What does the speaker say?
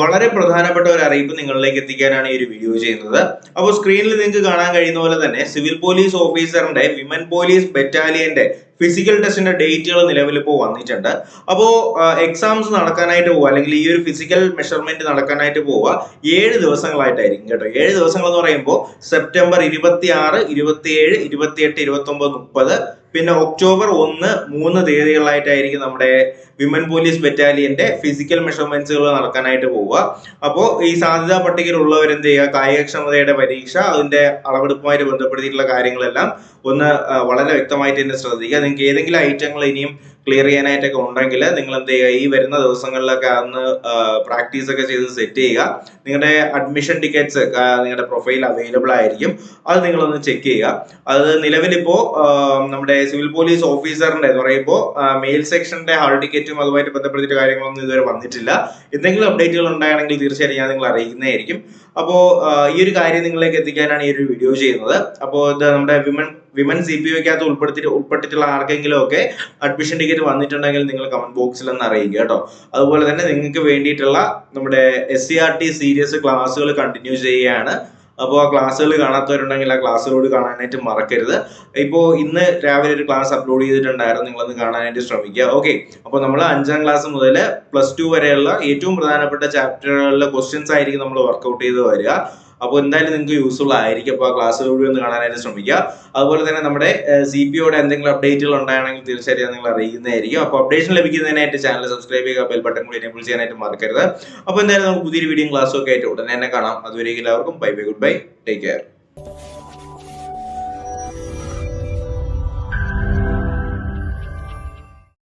വളരെ പ്രധാനപ്പെട്ട ഒരു അറിയിപ്പ് നിങ്ങളിലേക്ക് എത്തിക്കാനാണ് ഈ ഒരു വീഡിയോ ചെയ്യുന്നത്. അപ്പോൾ സ്ക്രീനിൽ നിങ്ങൾക്ക് കാണാൻ കഴിയുന്ന പോലെ തന്നെ സിവിൽ പോലീസ് ഓഫീസറിന്റെ വിമൻ പോലീസ് ബറ്റാലിയന്റെ ഫിസിക്കൽ ടെസ്റ്റിന്റെ ഡേറ്റുകൾ നിലവിൽ ഇപ്പോൾ വന്നിട്ടുണ്ട്. അപ്പോൾ എക്സാംസ് നടക്കാനായിട്ട് പോവുക, അല്ലെങ്കിൽ ഈ ഒരു ഫിസിക്കൽ മെഷർമെന്റ് നടക്കാനായിട്ട് പോവുക 7 ദിവസങ്ങളായിട്ടായിരിക്കും കേട്ടോ. 7 ദിവസങ്ങൾ എന്ന് പറയുമ്പോൾ സെപ്റ്റംബർ 26, 27, 28, 29, 30, പിന്നെ ഒക്ടോബർ 1, 3 തീയതികളായിട്ടായിരിക്കും നമ്മുടെ വിമൻ പോലീസ് ബറ്റാലിയന്റെ ഫിസിക്കൽ മെഷർമെന്റ്സുകൾ നടക്കാനായിട്ട് പോവുക. അപ്പോൾ ഈ സാധ്യതാ പട്ടികയിലുള്ളവർ എന്ത് ചെയ്യുക, കായികക്ഷമതയുടെ പരീക്ഷ അതിന്റെ അളവെടുപ്പുമായിട്ട് ബന്ധപ്പെടുത്തിയിട്ടുള്ള കാര്യങ്ങളെല്ലാം ഒന്ന് വളരെ വ്യക്തമായിട്ട് തന്നെ ശ്രദ്ധിക്കുക. നിങ്ങൾക്ക് ഏതെങ്കിലും ഐറ്റങ്ങൾ ഇനിയും ക്ലിയർ ചെയ്യാനായിട്ടൊക്കെ ഉണ്ടെങ്കിൽ നിങ്ങൾ എന്ത് ചെയ്യുക, ഈ വരുന്ന ദിവസങ്ങളിലൊക്കെ അന്ന് പ്രാക്ടീസ് ഒക്കെ ചെയ്ത് സെറ്റ് ചെയ്യുക. നിങ്ങളുടെ അഡ്മിഷൻ ടിക്കറ്റ്സ് നിങ്ങളുടെ പ്രൊഫൈൽ അവൈലബിൾ ആയിരിക്കും, അത് നിങ്ങളൊന്ന് ചെക്ക് ചെയ്യുക. അത് നിലവിലിപ്പോ നമ്മുടെ സിവിൽ പോലീസ് ഓഫീസറിന്റെ എന്ന് പറയുമ്പോൾ മെയിൽ സെക്ഷന്റെ ഹാൾ ടിക്കറ്റും അതുമായിട്ട് ബന്ധപ്പെടുത്തിയിട്ട് കാര്യങ്ങളൊന്നും ഇതുവരെ വന്നിട്ടില്ല. എന്തെങ്കിലും അപ്ഡേറ്റുകൾ ഉണ്ടാണെങ്കിൽ തീർച്ചയായിട്ടും ഞാൻ നിങ്ങളെ അറിയിക്കുന്നതായിരിക്കും. അപ്പോൾ ഈ ഒരു കാര്യം നിങ്ങളിലേക്ക് എത്തിക്കാനാണ് ഈ ഒരു വീഡിയോ ചെയ്യുന്നത്. അപ്പോൾ ഇത് നമ്മുടെ വിമൻ CPO-ക്കകത്ത് ഉൾപ്പെട്ടിട്ടുള്ള ആർക്കെങ്കിലും ഒക്കെ അഡ്മിഷൻ ടിക്കറ്റ് വന്നിട്ടുണ്ടെങ്കിൽ നിങ്ങൾ കമന്റ് ബോക്സിൽ ഒന്ന് അറിയിക്കുക കേട്ടോ. അതുപോലെ തന്നെ നിങ്ങൾക്ക് വേണ്ടിയിട്ടുള്ള നമ്മുടെ SCRT സീരീസ് ക്ലാസ്സുകൾ കണ്ടിന്യൂ ചെയ്യുകയാണ്. അപ്പോൾ ആ ക്ലാസ്സുകൾ കാണാത്തവരുണ്ടെങ്കിൽ ആ ക്ലാസ്സുകളോട് കാണാനായിട്ട് മറക്കരുത്. ഇപ്പോൾ ഇന്ന് രാവിലെ ഒരു ക്ലാസ് അപ്ലോഡ് ചെയ്തിട്ടുണ്ടായിരുന്നു, നിങ്ങളൊന്ന് കാണാനായിട്ട് ശ്രമിക്കുക. ഓക്കെ, അപ്പോൾ നമ്മൾ 5ാം ക്ലാസ് മുതൽ +2 വരെയുള്ള ഏറ്റവും പ്രധാനപ്പെട്ട ചാപ്റ്ററുകളിലെ ക്വസ്റ്റ്യൻസ് ആയിരിക്കും നമ്മൾ വർക്ക്ഔട്ട് ചെയ്ത് വരിക. അപ്പോൾ എന്തായാലും നിങ്ങൾക്ക് യൂസ്ഫുൾ ആയിരിക്കും. അപ്പോൾ ആ ക്ലാസ്സുകളിലൂടെ ഒന്ന് കാണാനായിട്ട് ശ്രമിക്കുക. അതുപോലെ തന്നെ നമ്മുടെ CPO-യുടെ എന്തെങ്കിലും അപ്ഡേറ്റുകൾ ഉണ്ടാണെങ്കിൽ തീർച്ചയായിട്ടും നിങ്ങൾ അറിയിക്കുന്നതായിരിക്കും. അപ്പോൾ അപ്ഡേഷൻ ലഭിക്കുന്നതിനായിട്ട് ചാനൽ സബ്സ്ക്രൈബ് ചെയ്യുക, ബെൽ ബട്ടൺ കൂടി എനേബിൾ ചെയ്യാനായിട്ട് മറക്കരുത്. അപ്പോൾ എന്തായാലും നമുക്ക് പുതിയൊരു വീഡിയോ ക്ലാസ്സൊക്കെ ആയിട്ട് ഉടനെ തന്നെ കാണാം. അതുവരെ എല്ലാവർക്കും bye bye, good bye, take care.